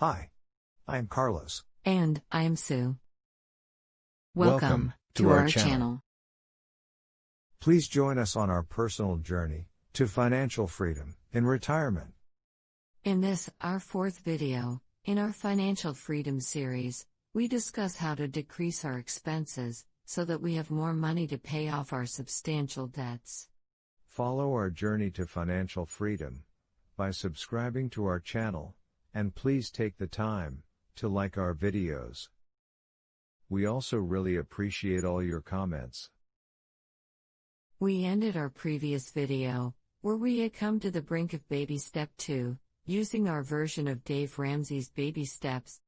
Hi, I am Carlos. And I am Sue. Welcome to our channel. Please join us on our personal journey to financial freedom in retirement. In this, our fourth video, in our Financial Freedom series, we discuss how to decrease our expenses so that we have more money to pay off our substantial debts. Follow our journey to financial freedom by subscribing to our channel, and please take the time to like our videos. We also really appreciate all your comments. We ended our previous video, where we had come to the brink of baby step 2, using our version of Dave Ramsey's baby steps,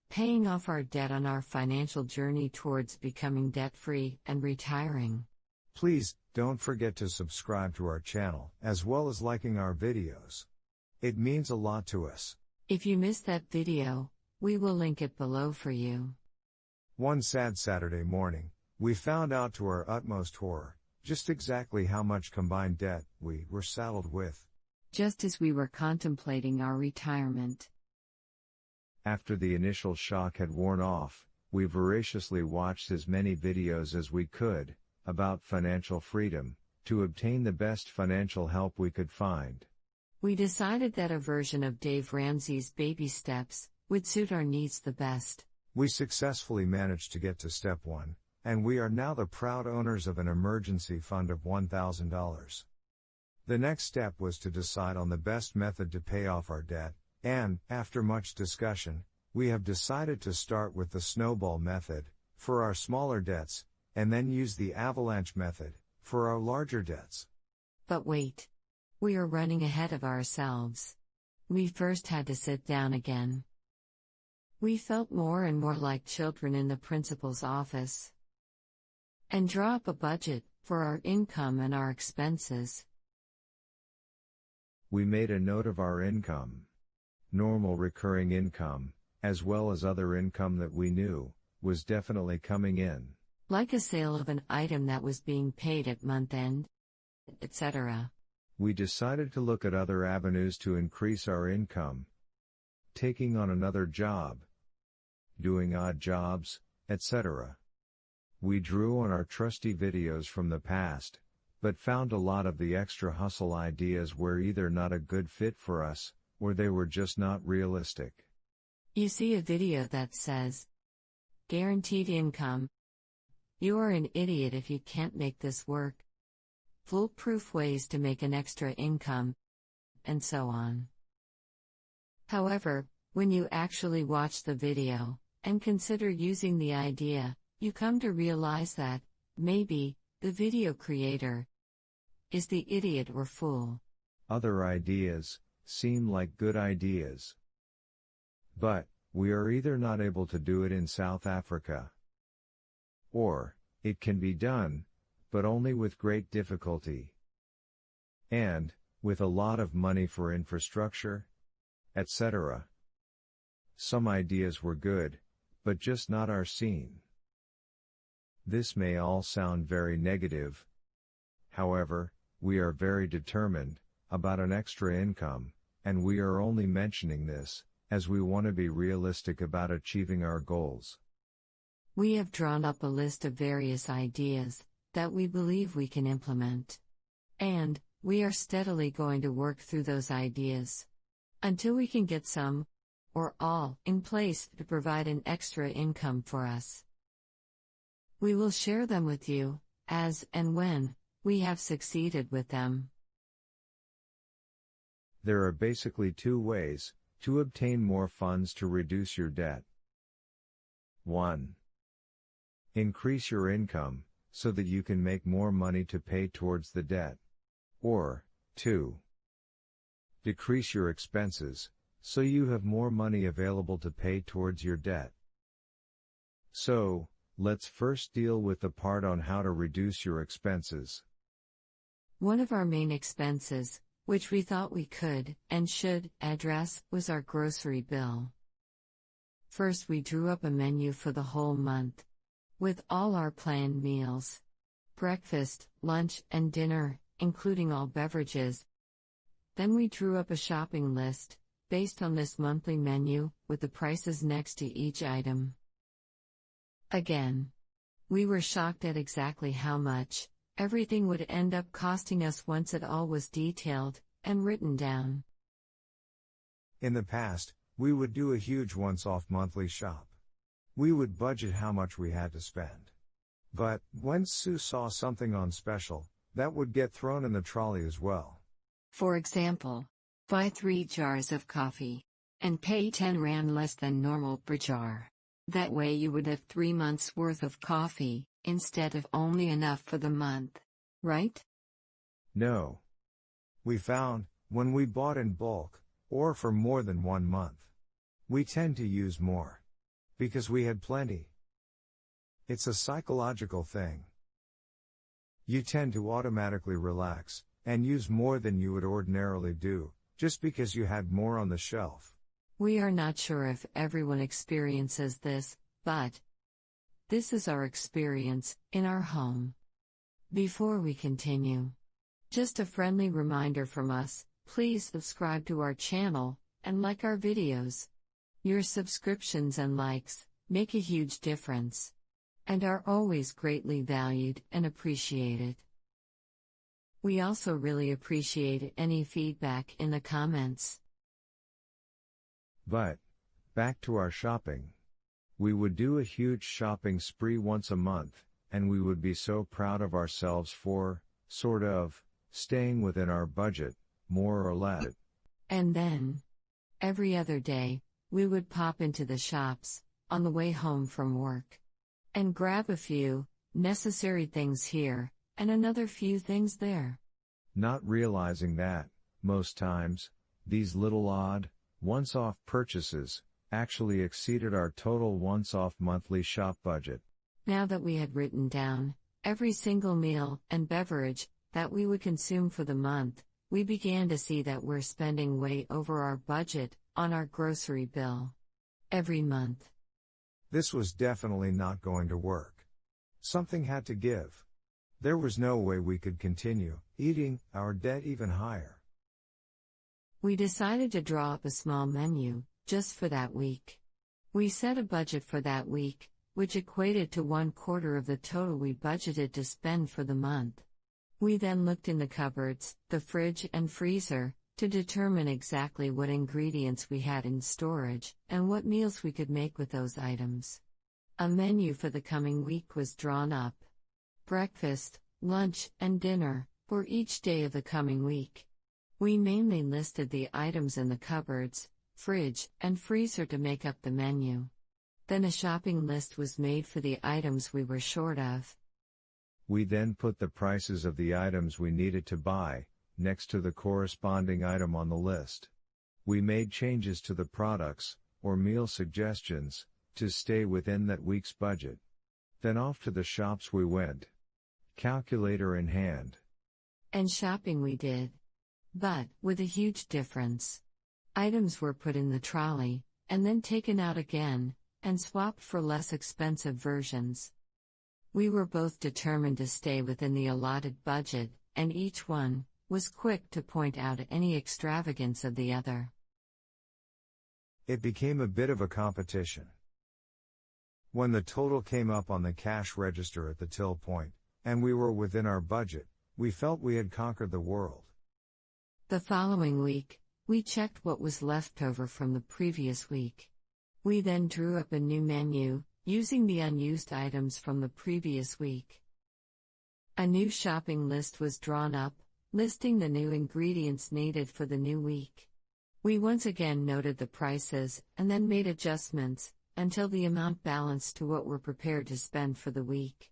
paying off our debt on our financial journey towards becoming debt-free and retiring. Please don't forget to subscribe to our channel as well as liking our videos. It means a lot to us. If you missed that video, we will link it below for you. One sad Saturday morning, we found out to our utmost horror just exactly how much combined debt we were saddled with. Just as we were contemplating our retirement. After the initial shock had worn off, we voraciously watched as many videos as we could about financial freedom to obtain the best financial help we could find. We decided that a version of Dave Ramsey's baby steps would suit our needs the best. We successfully managed to get to step 1, and we are now the proud owners of an emergency fund of $1,000. The next step was to decide on the best method to pay off our debt, and, after much discussion, we have decided to start with the snowball method for our smaller debts, and then use the avalanche method for our larger debts. But wait. We are running ahead of ourselves. We first had to sit down again. We felt more and more like children in the principal's office. And draw up a budget for our income and our expenses. We made a note of our income. Normal recurring income, as well as other income that we knew was definitely coming in. Like a sale of an item that was being paid at month end, etc. We decided to look at other avenues to increase our income. Taking on another job, doing odd jobs, etc. We drew on our trusty videos from the past, but found a lot of the extra hustle ideas were either not a good fit for us, or they were just not realistic. You see a video that says, "Guaranteed income. You are an idiot if you can't make this work. Foolproof ways to make an extra income," and so on. However, when you actually watch the video, and consider using the idea, you come to realize that, maybe, the video creator is the idiot or fool. Other ideas seem like good ideas. But, we are either not able to do it in South Africa, or, it can be done, but only with great difficulty. And, with a lot of money for infrastructure, etc. Some ideas were good, but just not our scene. This may all sound very negative. However, we are very determined about an extra income, and we are only mentioning this as we want to be realistic about achieving our goals. We have drawn up a list of various ideas that we believe we can implement. And, we are steadily going to work through those ideas until we can get some, or all, in place to provide an extra income for us. We will share them with you, as and when we have succeeded with them. There are basically 2 ways to obtain more funds to reduce your debt. 1. Increase your income so that you can make more money to pay towards the debt. Or, 2. Decrease your expenses so you have more money available to pay towards your debt. So, let's first deal with the part on how to reduce your expenses. One of our main expenses, which we thought we could and should address, was our grocery bill. First, we drew up a menu for the whole month, with all our planned meals, breakfast, lunch, and dinner, including all beverages. Then we drew up a shopping list, based on this monthly menu, with the prices next to each item. Again, we were shocked at exactly how much everything would end up costing us once it all was detailed and written down. In the past, we would do a huge once-off monthly shop. We would budget how much we had to spend. But, when Sue saw something on special, that would get thrown in the trolley as well. For example, buy 3 jars of coffee and pay 10 rand less than normal per jar. That way you would have 3 months worth of coffee, instead of only enough for the month. Right? No. We found, when we bought in bulk, or for more than 1 month, we tend to use more. Because we had plenty. It's a psychological thing. You tend to automatically relax, and use more than you would ordinarily do, just because you had more on the shelf. We are not sure if everyone experiences this, but this is our experience in our home. Before we continue, just a friendly reminder from us, please subscribe to our channel and like our videos. Your subscriptions and likes make a huge difference and are always greatly valued and appreciated. We also really appreciate any feedback in the comments. But, back to our shopping. We would do a huge shopping spree once a month, and we would be so proud of ourselves for, sort of, staying within our budget, more or less. And then, every other day, we would pop into the shops, on the way home from work, and grab a few necessary things here, and another few things there. Not realizing that, most times, these little odd, once-off purchases, actually exceeded our total once-off monthly shop budget. Now that we had written down every single meal and beverage that we would consume for the month, we began to see that we're spending way over our budget on our grocery bill every month. This was definitely not going to work. Something had to give. There was no way we could continue eating our debt even higher. We decided to draw up a small menu, just for that week. We set a budget for that week, which equated to 1/4 of the total we budgeted to spend for the month. We then looked in the cupboards, the fridge and freezer, to determine exactly what ingredients we had in storage, and what meals we could make with those items. A menu for the coming week was drawn up. Breakfast, lunch, and dinner, for each day of the coming week. We mainly listed the items in the cupboards, fridge, and freezer to make up the menu. Then a shopping list was made for the items we were short of. We then put the prices of the items we needed to buy, next to the corresponding item on the list. We made changes to the products, or meal suggestions, to stay within that week's budget. Then off to the shops we went. Calculator in hand. And shopping we did. But, with a huge difference. Items were put in the trolley, and then taken out again, and swapped for less expensive versions. We were both determined to stay within the allotted budget, and each one was quick to point out any extravagance of the other. It became a bit of a competition. When the total came up on the cash register at the till point, and we were within our budget, we felt we had conquered the world. The following week, we checked what was left over from the previous week. We then drew up a new menu, using the unused items from the previous week. A new shopping list was drawn up, listing the new ingredients needed for the new week. We once again noted the prices, and then made adjustments, until the amount balanced to what we're prepared to spend for the week.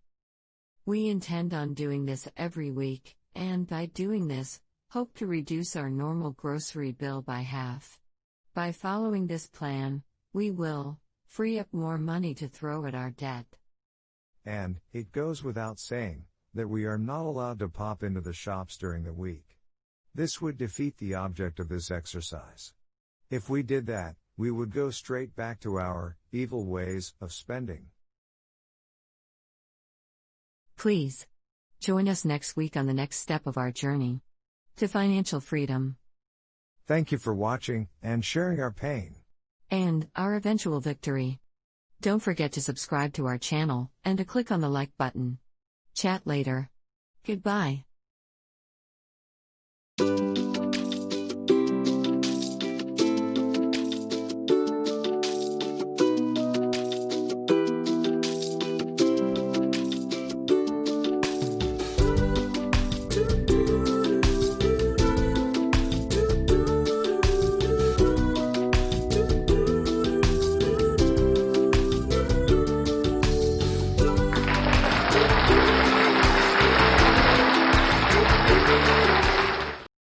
We intend on doing this every week, and by doing this, hope to reduce our normal grocery bill by half. By following this plan, we will free up more money to throw at our debt. And, it goes without saying, that we are not allowed to pop into the shops during the week. This would defeat the object of this exercise. If we did that, we would go straight back to our evil ways of spending. Please join us next week on the next step of our journey to financial freedom. Thank you for watching and sharing our pain. And our eventual victory. Don't forget to subscribe to our channel and to click on the like button. Chat later. Goodbye.